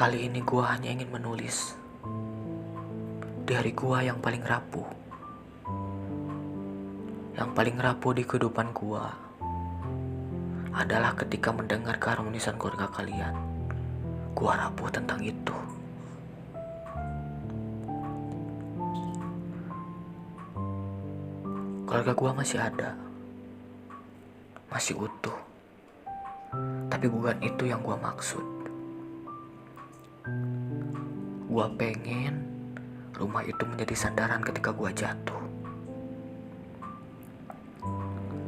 Kali ini gua hanya ingin menulis di hari gua yang paling rapuh. Yang paling rapuh di kehidupan gua adalah ketika mendengar keharmonisan keluarga kalian. Gua rapuh tentang itu. Keluarga gua masih ada, masih utuh. Tapi bukan itu yang gua maksud. Gua pengen rumah itu menjadi sandaran ketika gua jatuh.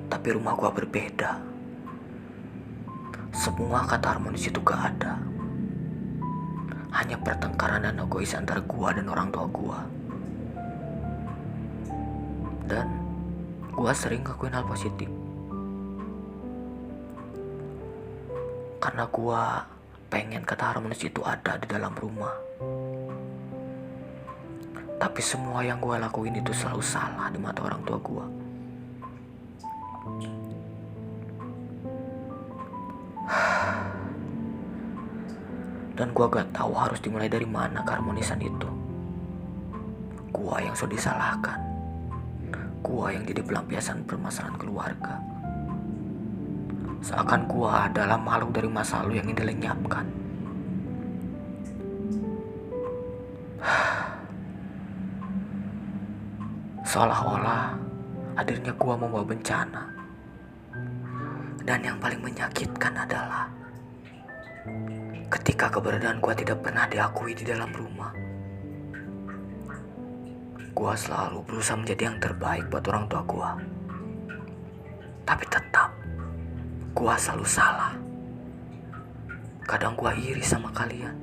Tapi rumah gua berbeda. Semua kata harmonis itu gak ada. Hanya pertengkaran dan egois antara gua dan orang tua gua. Dan gua sering ngelakuin hal positif. Karena gua pengen kata harmonis itu ada di dalam rumah. Tapi semua yang gue lakuin itu selalu salah di mata orang tua gue. Dan gue gak tahu harus dimulai dari mana keharmonisan itu. Gue yang sudah disalahkan. Gue yang jadi pelampiasan permasalahan keluarga. Seakan gue adalah makhluk dari masa lalu yang ingin dilenyapkan. Seolah-olah hadirnya gua membawa bencana. Dan yang paling menyakitkan adalah ketika keberadaan gua tidak pernah diakui di dalam rumah. Gua selalu berusaha menjadi yang terbaik buat orang tua gua. Tapi tetap gua selalu salah. Kadang gua iri sama kalian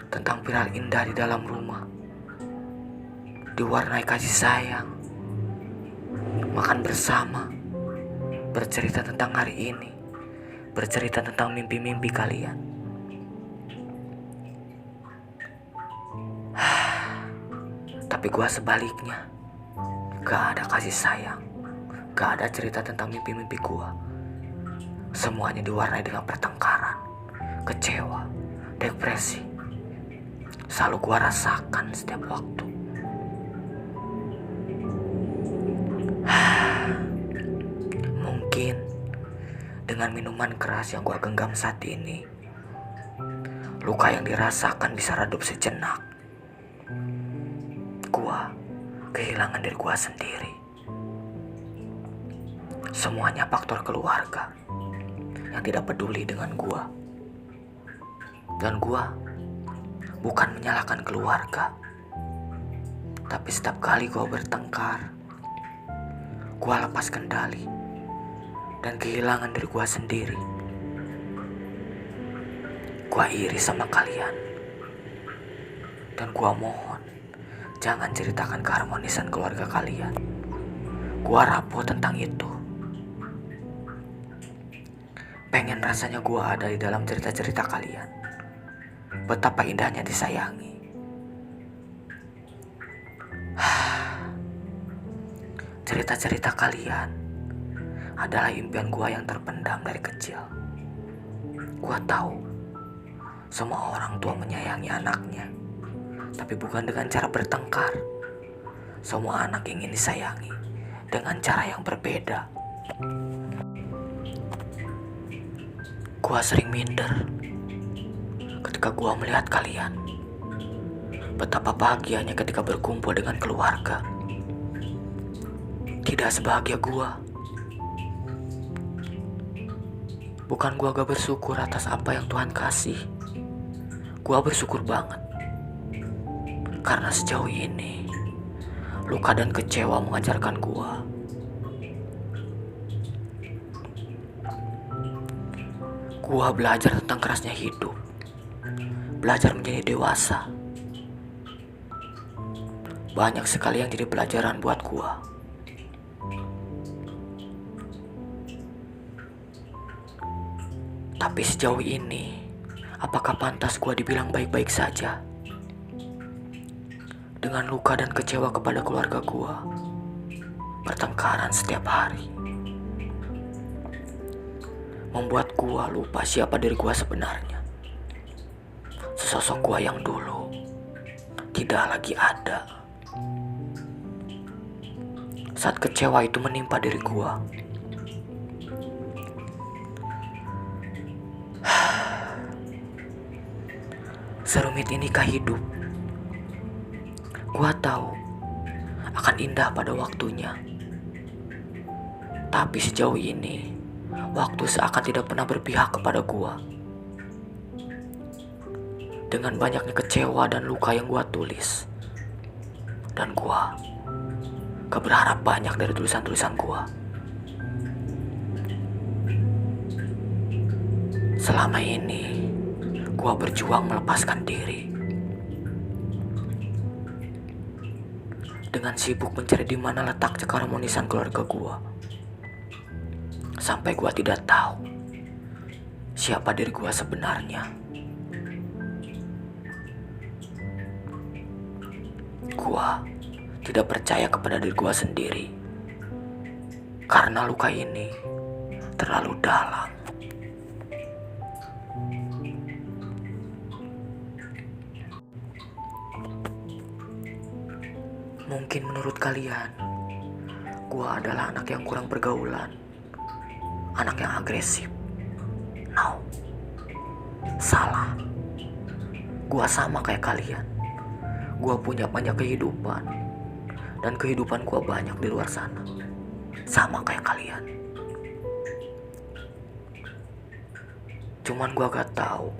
tentang viral indah di dalam rumah, diwarnai kasih sayang, makan bersama, bercerita tentang hari ini, bercerita tentang mimpi-mimpi kalian. Tapi gua sebaliknya, gak ada kasih sayang, gak ada cerita tentang mimpi-mimpi gua. Semuanya diwarnai dengan pertengkaran, kecewa, depresi. Selalu gua rasakan setiap waktu. Mungkin dengan minuman keras yang gua genggam saat ini, luka yang dirasakan bisa redup sejenak. Gua kehilangan diri gua sendiri. Semuanya faktor keluarga yang tidak peduli dengan gua. Dan gua bukan menyalahkan keluarga. Tapi setiap kali gua bertengkar, gua lepas kendali dan kehilangan diri gua sendiri. Gua iri sama kalian. Dan gua mohon, jangan ceritakan keharmonisan keluarga kalian. Gua rapuh tentang itu. Pengen rasanya gua ada di dalam cerita-cerita kalian. Betapa indahnya disayangi. Cerita-cerita kalian adalah impian gua yang terpendam dari kecil. Gua tahu semua orang tua menyayangi anaknya, tapi bukan dengan cara bertengkar. Semua anak ingin disayangi dengan cara yang berbeda. Gua sering minder ketika gua melihat kalian. Betapa bahagianya ketika berkumpul dengan keluarga. Tidak sebahagia gua. Bukan gua gak bersyukur atas apa yang Tuhan kasih. Gua bersyukur banget. Karena sejauh ini luka dan kecewa mengajarkan gua. Gua belajar tentang kerasnya hidup. Belajar menjadi dewasa. Banyak sekali yang jadi pelajaran buat gua. Tapi sejauh ini, apakah pantas gua dibilang baik-baik saja? Dengan luka dan kecewa kepada keluarga gua, pertengkaran setiap hari membuat gua lupa siapa diri gua sebenarnya. sosok gua yang dulu tidak lagi ada. Saat kecewa itu menimpa diri gua, serumit inikah hidup? Gua tahu akan indah pada waktunya. Tapi sejauh ini, waktu seakan tidak pernah berpihak kepada gua. Dengan banyaknya kecewa dan luka yang gua tulis, dan gua gak berharap banyak dari tulisan-tulisan gua. Selama ini, gua berjuang melepaskan diri. Dengan sibuk mencari di mana letak keharmonisan keluarga gua. Sampai gua tidak tahu siapa diri gua sebenarnya. Gua tidak percaya kepada diri gua sendiri. Karena luka ini terlalu dalam. Mungkin menurut kalian, gua adalah anak yang kurang pergaulan, anak yang agresif. No, salah. Gua sama kayak kalian. Gua punya banyak kehidupan, dan kehidupan gua banyak di luar sana. Sama kayak kalian. Cuman gua gak tahu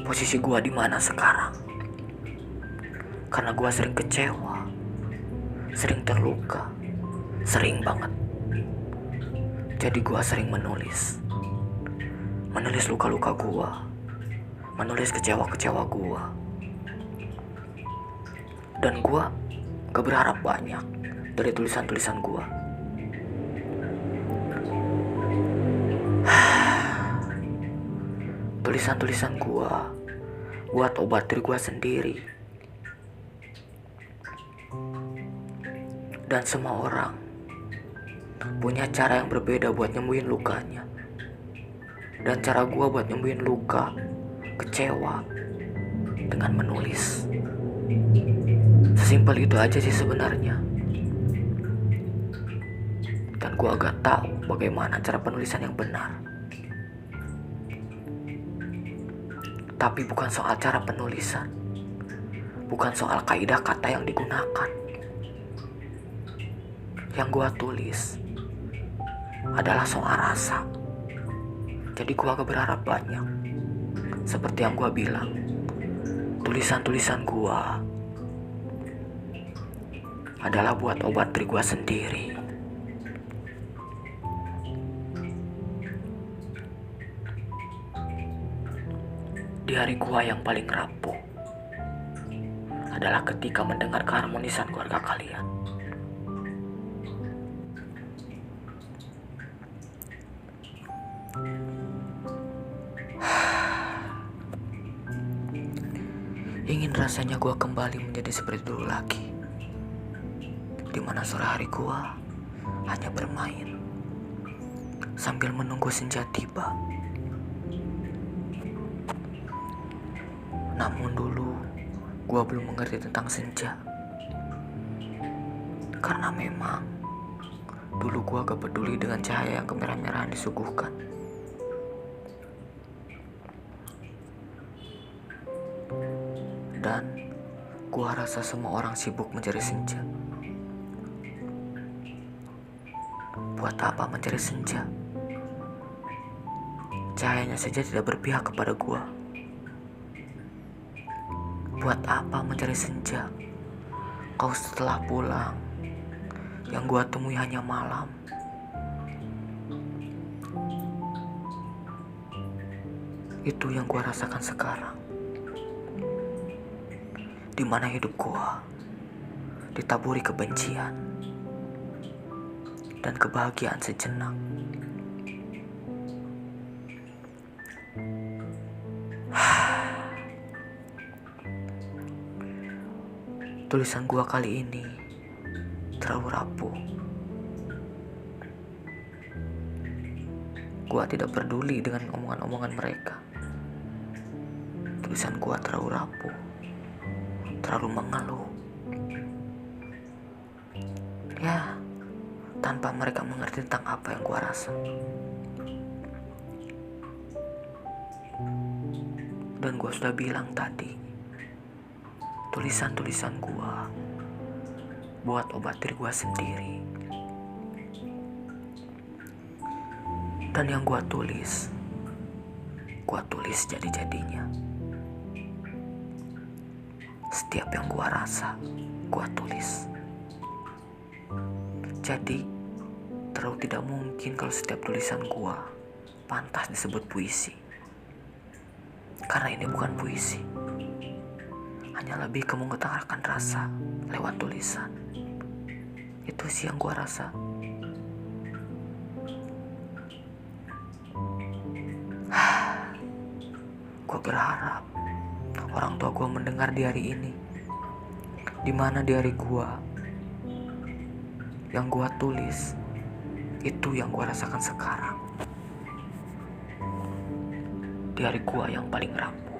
posisi gua di mana sekarang. Karena gua sering kecewa, sering terluka, sering banget. Jadi gua sering menulis luka-luka gua, menulis kecewa-kecewa gua. Dan gua gak berharap banyak dari tulisan-tulisan gua. Tulisan-tulisan gua buat obat diri gua sendiri. Dan semua orang punya cara yang berbeda buat nyembuhin lukanya. Dan cara gua buat nyembuhin luka, kecewa, dengan menulis. Sesimpel itu aja sih sebenarnya. Dan gua agak tahu bagaimana cara penulisan yang benar. Tapi bukan soal cara penulisan, bukan soal kaidah kata yang digunakan. Yang gua tulis adalah soal rasa. Jadi gua gak berharap banyak. Seperti yang gua bilang, tulisan-tulisan gua adalah buat obat diri gua sendiri. Di hari gua yang paling rapuh adalah ketika mendengar keharmonisan keluarga kalian. Ingin rasanya gua kembali menjadi seperti dulu lagi, dimana sore hari gua hanya bermain sambil menunggu senja tiba. Namun dulu gua belum mengerti tentang senja, karena memang dulu gua gak peduli dengan cahaya yang kemerah-merahan disuguhkan. Dan gua rasa semua orang sibuk mencari senja. Buat apa mencari senja? Cahayanya saja tidak berpihak kepada gua. Buat apa mencari senja? Kau setelah pulang, yang gua temui hanya malam. Itu yang gua rasakan sekarang. Di mana hidup gua ditaburi kebencian dan kebahagiaan sejenak. Tulisan gua kali ini terlalu rapuh. Gua tidak peduli dengan omongan-omongan mereka. tulisan gua terlalu rapuh, terlalu mengeluh. Ya, tanpa mereka mengerti tentang apa yang gua rasa. Dan gua sudah bilang tadi, tulisan-tulisan gua buat obat diri gua sendiri. Dan yang gua tulis jadi-jadinya. Setiap yang gua rasa, gua tulis. Jadi, terlalu tidak mungkin kalau setiap tulisan gua pantas disebut puisi. Karena ini bukan puisi. Hanya lebih ke mengutarakan rasa lewat tulisan. Itu sih yang gua rasa. Gua berharap orang tua gua mendengar di hari ini, dimana di hari gua yang gua tulis itu yang gua rasakan sekarang. Di hari gua yang paling rapuh.